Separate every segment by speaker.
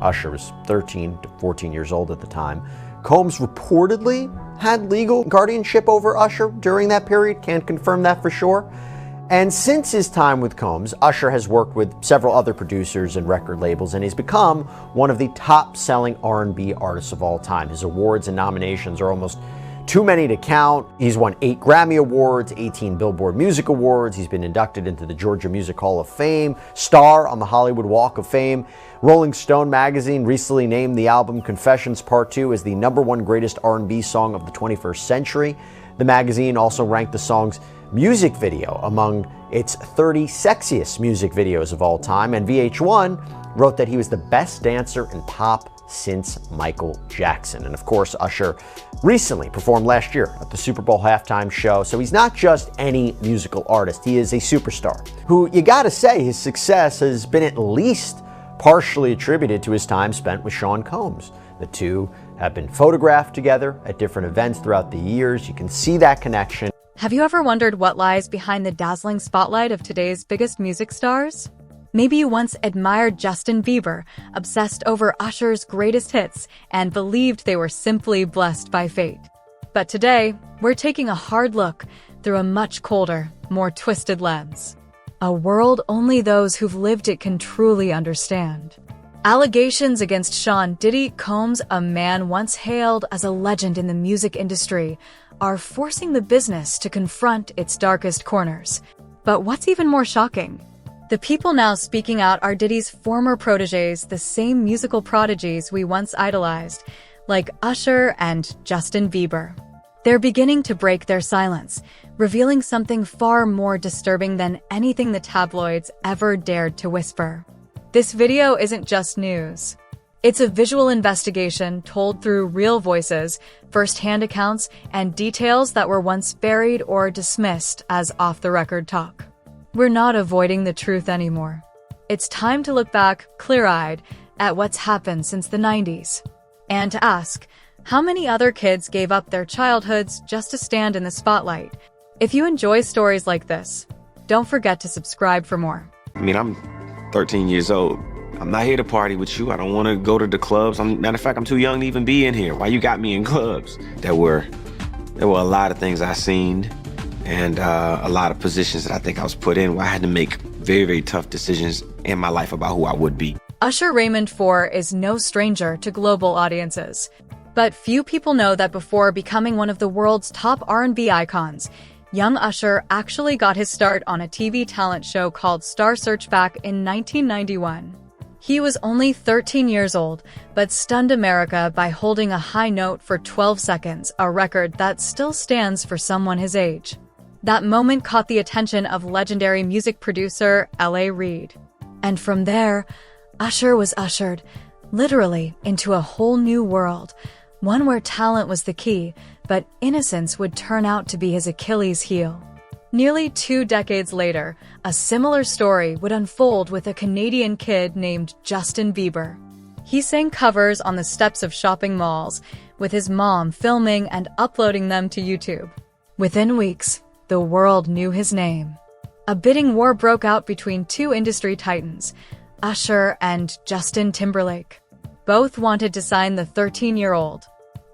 Speaker 1: Usher was 13 to 14 years old at the time. Combs reportedly had legal guardianship over Usher during that period. Can't confirm that for sure. And since his time with Combs, Usher has worked with several other producers and record labels, and he's become one of the top-selling R&B artists of all time. His awards and nominations are almost too many to count. He's won 8 Grammy Awards, 18 Billboard Music Awards. He's been inducted into the Georgia Music Hall of Fame, star on the Hollywood Walk of Fame. Rolling Stone magazine recently named the album Confessions Part 2 as the #1 greatest R&B song of the 21st century. The magazine also ranked the song's music video among its 30 sexiest music videos of all time, and VH1 wrote that he was the best dancer in pop since Michael Jackson. And of course, Usher recently performed last year at the Super Bowl halftime show, so he's not just any musical artist, he is a superstar who, you gotta say, his success has been at least partially attributed to his time spent with Sean Combs. The two have been photographed together at different events throughout the years. You can see that connection.
Speaker 2: Have you ever wondered what lies behind the dazzling spotlight of today's biggest music stars? Maybe you once admired Justin Bieber, obsessed over Usher's greatest hits, and believed they were simply blessed by fate. But today, we're taking a hard look through a much colder, more twisted lens. A world only those who've lived it can truly understand. Allegations against Sean Diddy Combs, a man once hailed as a legend in the music industry, are forcing the business to confront its darkest corners. But what's even more shocking? The people now speaking out are Diddy's former protégés, the same musical prodigies we once idolized, like Usher and Justin Bieber. They're beginning to break their silence, revealing something far more disturbing than anything the tabloids ever dared to whisper. This video isn't just news. It's a visual investigation told through real voices, first-hand accounts, and details that were once buried or dismissed as off-the-record talk. We're not avoiding the truth anymore. It's time to look back, clear-eyed, at what's happened since the 90s. And to ask, how many other kids gave up their childhoods just to stand in the spotlight? If you enjoy stories like this, don't forget to subscribe for more.
Speaker 3: I'm 13 years old. I'm not here to party with you. I don't want to go to the clubs. Matter of fact, I'm too young to even be in here. Why you got me in clubs? There were a lot of things I seen and a lot of positions that I think I was put in where I had to make very, very tough decisions in my life about who I would be.
Speaker 2: Usher Raymond IV is no stranger to global audiences. But few people know that before becoming one of the world's top R&B icons, young Usher actually got his start on a TV talent show called Star Search back in 1991. He was only 13 years old, but stunned America by holding a high note for 12 seconds, a record that still stands for someone his age. That moment caught the attention of legendary music producer L.A. Reid. And from there, Usher was ushered, literally, into a whole new world, one where talent was the key, but innocence would turn out to be his Achilles heel. Nearly 2 decades later, a similar story would unfold with a Canadian kid named Justin Bieber. He sang covers on the steps of shopping malls, with his mom filming and uploading them to YouTube. Within weeks, the world knew his name. A bidding war broke out between 2 industry titans, Usher and Justin Timberlake. Both wanted to sign the 13-year-old.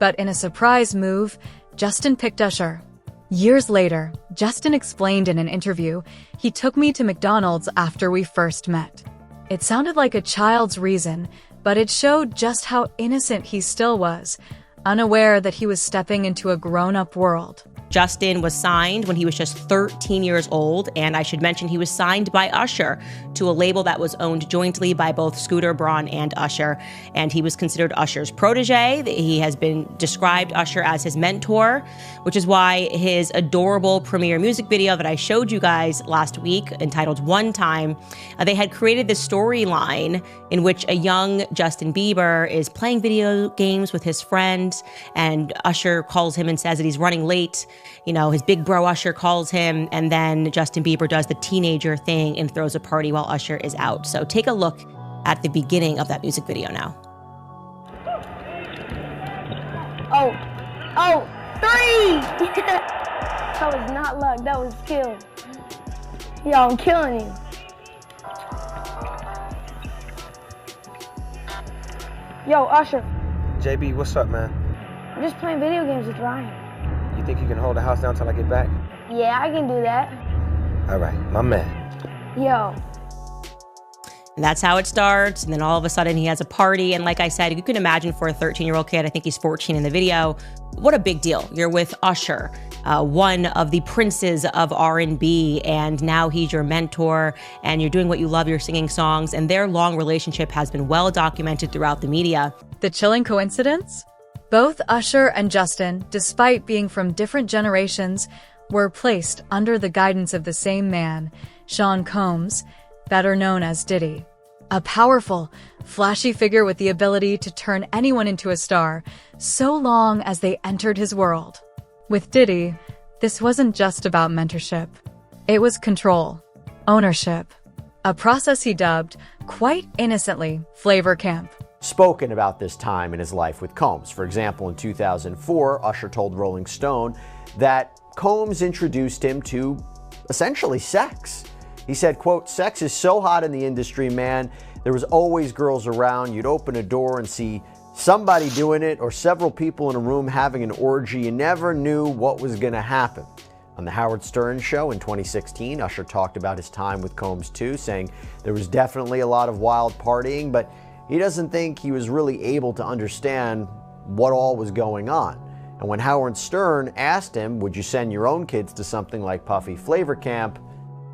Speaker 2: But in a surprise move, Justin picked Usher. Years later, Justin explained in an interview, "He took me to McDonald's after we first met." It sounded like a child's reason, but it showed just how innocent he still was, unaware that he was stepping into a grown-up world.
Speaker 4: Justin was signed when he was just 13 years old, and I should mention he was signed by Usher to a label that was owned jointly by both Scooter Braun and Usher, and he was considered Usher's protege. He has been described Usher as his mentor, which is why his adorable premiere music video that I showed you guys last week, entitled One Time, they had created this storyline in which a young Justin Bieber is playing video games with his friends, and Usher calls him and says that he's running late. You know, his big bro Usher calls him, and then Justin Bieber does the teenager thing and throws a party while Usher is out. So take a look at the beginning of that music video now.
Speaker 5: Oh, 3! That was not luck, that was skill. Yo, I'm killing you. Yo, Usher,
Speaker 6: JB, what's up, man?
Speaker 5: I'm just playing video games with Ryan.
Speaker 6: You think you can hold the house down till I get back?
Speaker 5: Yeah, I can do that.
Speaker 6: All right, my man.
Speaker 5: Yo.
Speaker 4: And that's how it starts. And then all of a sudden he has a party. And like I said, you can imagine for a 13-year-old kid, I think he's 14 in the video, what a big deal. You're with Usher, one of the princes of R&B, and now he's your mentor, and you're doing what you love, you're singing songs, and their long relationship has been well documented throughout the media.
Speaker 2: The chilling coincidence? Both Usher and Justin, despite being from different generations, were placed under the guidance of the same man, Sean Combs, better known as Diddy. A powerful, flashy figure with the ability to turn anyone into a star, so long as they entered his world. With Diddy, this wasn't just about mentorship. It was control, ownership, a process he dubbed, quite innocently, Flavor Camp.
Speaker 1: Spoken about this time in his life with Combs. For example, in 2004, Usher told Rolling Stone that Combs introduced him to essentially sex. He said, quote, "Sex is so hot in the industry, man. There was always girls around. You'd open a door and see somebody doing it or several people in a room having an orgy. You never knew what was going to happen." On the Howard Stern show in 2016, Usher talked about his time with Combs too, saying there was definitely a lot of wild partying, but he doesn't think he was really able to understand what all was going on. And when Howard Stern asked him, would you send your own kids to something like Puffy Flavor Camp,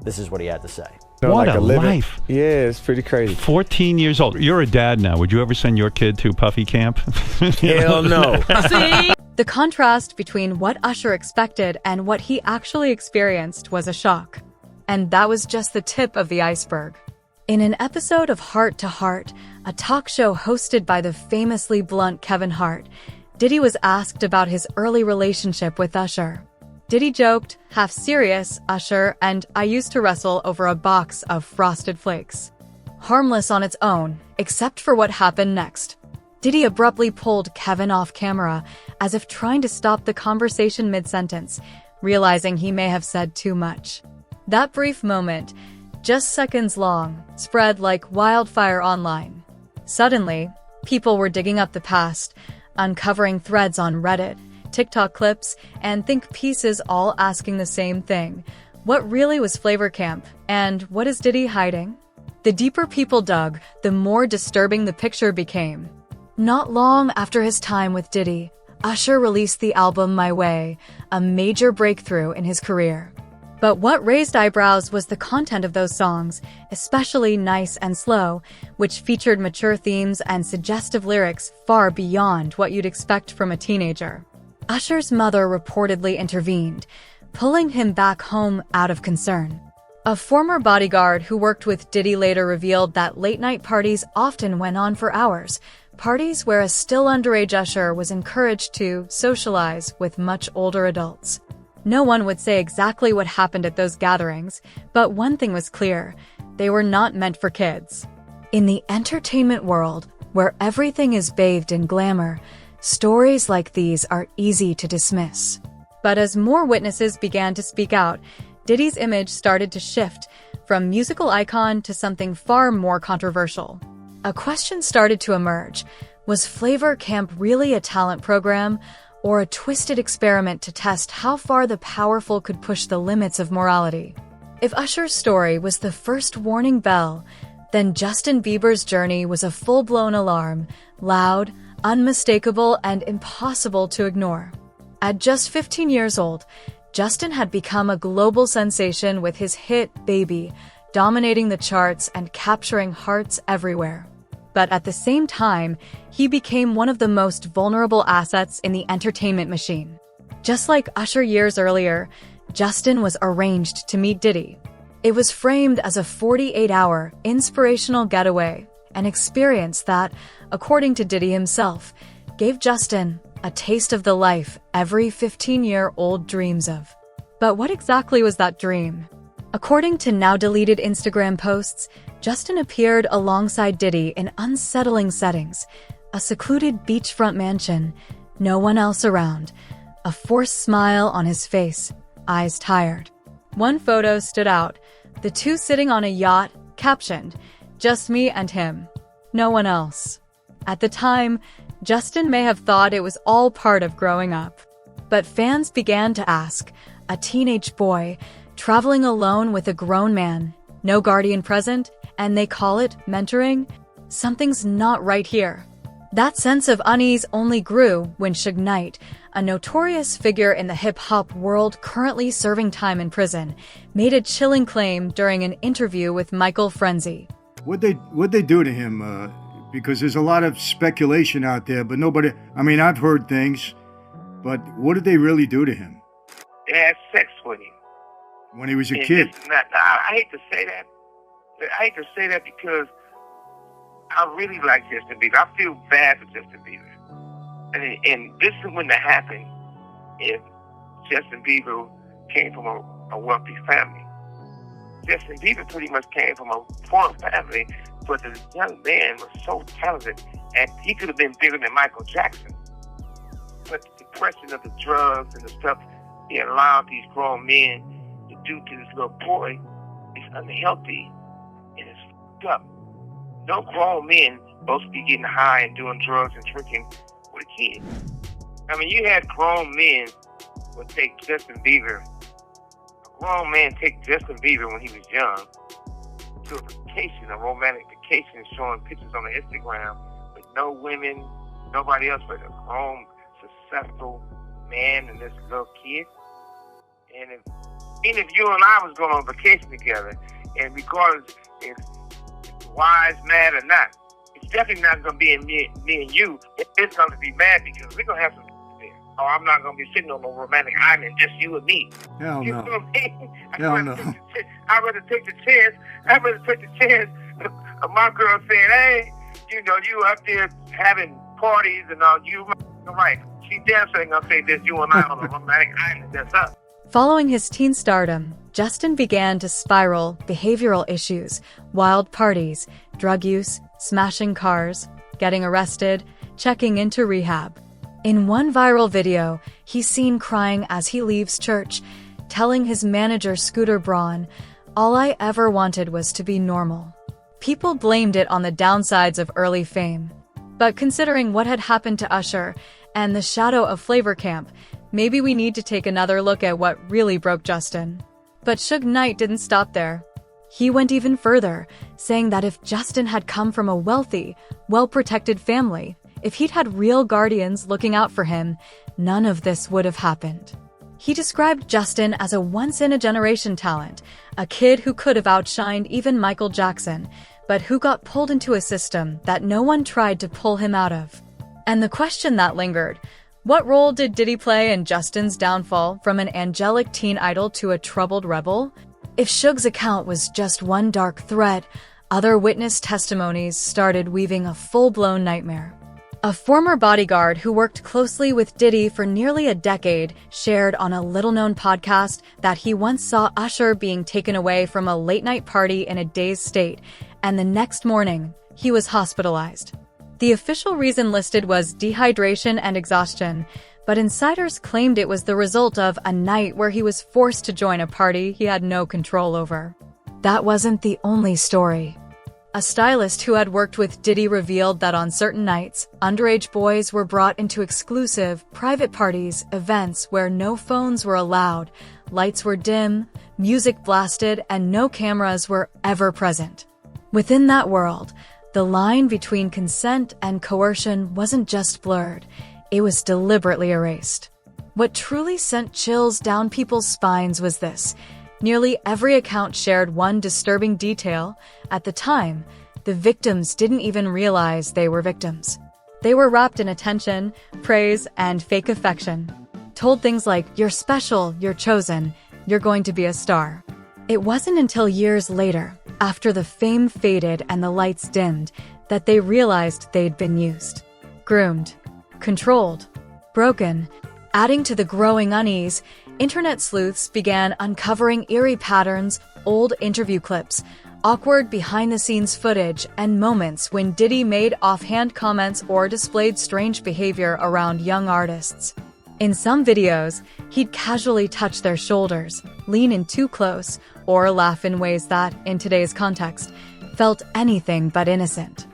Speaker 1: this is what he had to say.
Speaker 7: What a life.
Speaker 8: Yeah, it's pretty crazy.
Speaker 7: 14 years old. You're a dad now. Would you ever send your kid to Puffy Camp?
Speaker 8: Hell no.
Speaker 2: The contrast between what Usher expected and what he actually experienced was a shock. And that was just the tip of the iceberg. In an episode of Heart to Heart, a talk show hosted by the famously blunt Kevin Hart, Diddy was asked about his early relationship with Usher. Diddy joked, half serious, "Usher and I used to wrestle over a box of Frosted Flakes." Harmless on its own, except for what happened next. Diddy abruptly pulled Kevin off camera, as if trying to stop the conversation mid-sentence, realizing he may have said too much. That brief moment, just seconds long, spread like wildfire online. Suddenly, people were digging up the past, uncovering threads on Reddit, TikTok clips, and think pieces all asking the same thing. What really was Flavor Camp, and what is Diddy hiding? The deeper people dug, the more disturbing the picture became. Not long after his time with Diddy, Usher released the album My Way, a major breakthrough in his career. But what raised eyebrows was the content of those songs, especially Nice and Slow, which featured mature themes and suggestive lyrics far beyond what you'd expect from a teenager. Usher's mother reportedly intervened, pulling him back home out of concern. A former bodyguard who worked with Diddy later revealed that late-night parties often went on for hours, parties where a still underage Usher was encouraged to socialize with much older adults. No one would say exactly what happened at those gatherings, but one thing was clear: they were not meant for kids. In the entertainment world, where everything is bathed in glamour, stories like these are easy to dismiss. But as more witnesses began to speak out, Diddy's image started to shift from musical icon to something far more controversial. A question started to emerge: was Flavor Camp really a talent program, or a twisted experiment to test how far the powerful could push the limits of morality? If Usher's story was the first warning bell, then Justin Bieber's journey was a full-blown alarm, loud, unmistakable, and impossible to ignore. At just 15 years old, Justin had become a global sensation with his hit Baby, dominating the charts and capturing hearts everywhere. But at the same time, he became one of the most vulnerable assets in the entertainment machine. Just like Usher years earlier, Justin was arranged to meet Diddy. It was framed as a 48-hour, inspirational getaway, an experience that, according to Diddy himself, gave Justin a taste of the life every 15-year-old dreams of. But what exactly was that dream? According to now-deleted Instagram posts, Justin appeared alongside Diddy in unsettling settings: a secluded beachfront mansion, no one else around, a forced smile on his face, eyes tired. One photo stood out, the two sitting on a yacht, captioned, "Just me and him, no one else." At the time, Justin may have thought it was all part of growing up. But fans began to ask, a teenage boy, traveling alone with a grown man, no guardian present, and they call it mentoring? Something's not right here. That sense of unease only grew when Suge Knight, a notorious figure in the hip-hop world currently serving time in prison, made a chilling claim during an interview with Michael Frenzy.
Speaker 9: What'd they do to him? Because there's a lot of speculation out there, but nobody, I've heard things, but what did they really do to him?
Speaker 10: They had sex with him.
Speaker 9: When he was a kid?
Speaker 10: I hate to say that. I hate to say that because I really like Justin Bieber. I feel bad for Justin Bieber. And this wouldn't have happened if Justin Bieber came from a wealthy family. Justin Bieber pretty much came from a poor family, but the young man was so talented, and he could have been bigger than Michael Jackson. But the question of the drugs and the stuff he allowed these grown men to do to this little boy is unhealthy, and it's fucked up. No grown men supposed to be getting high and doing drugs and drinking with a kid. You had grown men would take Justin Bieber. A grown man take Justin Bieber when he was young to a vacation, a romantic vacation, showing pictures on the Instagram with no women, nobody else but a grown, successful man and this little kid. And even if you and I was going on vacation together, and regardless if wise, mad or not, it's definitely not going to be in me and you. It's going to be mad because we're going to have some there. Or I'm not going to be sitting on a romantic island, just you and me.
Speaker 9: Hell
Speaker 10: you
Speaker 9: no.
Speaker 10: know what I mean?
Speaker 9: Hell no.
Speaker 10: I'd rather take the chance. I'd rather take the chance of my girl saying, hey, you up there having parties and all. You right. She damn sure ain't going to say this, you and I on a romantic island. That's us.
Speaker 2: Following his teen stardom, Justin began to spiral behavioral issues, wild parties, drug use, smashing cars, getting arrested, checking into rehab. In one viral video, he's seen crying as he leaves church, telling his manager Scooter Braun, "All I ever wanted was to be normal." People blamed it on the downsides of early fame. But considering what had happened to Usher and the shadow of Flavor Camp, maybe we need to take another look at what really broke Justin. But Suge Knight didn't stop there. He went even further, saying that if Justin had come from a wealthy, well-protected family, if he'd had real guardians looking out for him, none of this would have happened. He described Justin as a once-in-a-generation talent, a kid who could have outshined even Michael Jackson, but who got pulled into a system that no one tried to pull him out of. And the question that lingered, what role did Diddy play in Justin's downfall from an angelic teen idol to a troubled rebel? If Suge's account was just one dark thread, other witness testimonies started weaving a full-blown nightmare. A former bodyguard who worked closely with Diddy for nearly a decade shared on a little-known podcast that he once saw Usher being taken away from a late-night party in a dazed state, and the next morning, he was hospitalized. The official reason listed was dehydration and exhaustion, but insiders claimed it was the result of a night where he was forced to join a party he had no control over. That wasn't the only story. A stylist who had worked with Diddy revealed that on certain nights, underage boys were brought into exclusive, private parties, events where no phones were allowed, lights were dim, music blasted, and no cameras were ever present. Within that world, the line between consent and coercion wasn't just blurred, it was deliberately erased. What truly sent chills down people's spines was this. Nearly every account shared one disturbing detail. At the time, the victims didn't even realize they were victims. They were wrapped in attention, praise, and fake affection. Told things like, "You're special, you're chosen, you're going to be a star." It wasn't until years later, after the fame faded and the lights dimmed, that they realized they'd been used. Groomed. Controlled. Broken. Adding to the growing unease, internet sleuths began uncovering eerie patterns, old interview clips, awkward behind-the-scenes footage, and moments when Diddy made offhand comments or displayed strange behavior around young artists. In some videos, he'd casually touch their shoulders, lean in too close, or laugh in ways that, in today's context, felt anything but innocent.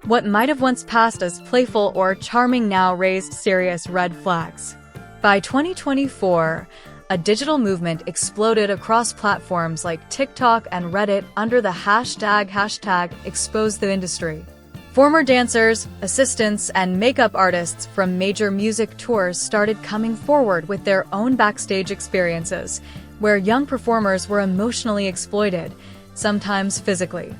Speaker 2: What might have once passed as playful or charming now raised serious red flags. By 2024, a digital movement exploded across platforms like TikTok and Reddit under the hashtag #ExposeTheIndustry. Former dancers, assistants, and makeup artists from major music tours started coming forward with their own backstage experiences, where young performers were emotionally exploited, sometimes physically,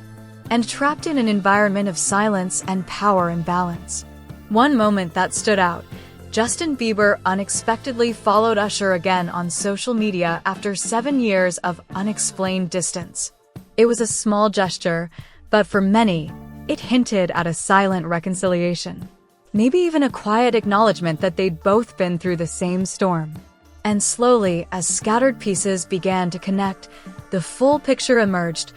Speaker 2: and trapped in an environment of silence and power imbalance. One moment that stood out: Justin Bieber unexpectedly followed Usher again on social media after 7 years of unexplained distance. It was a small gesture, but for many, it hinted at a silent reconciliation. Maybe even a quiet acknowledgement that they'd both been through the same storm. And slowly, as scattered pieces began to connect, the full picture emerged: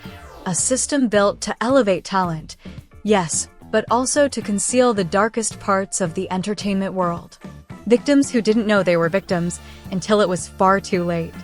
Speaker 2: a system built to elevate talent, yes, but also to conceal the darkest parts of the entertainment world. Victims who didn't know they were victims until it was far too late.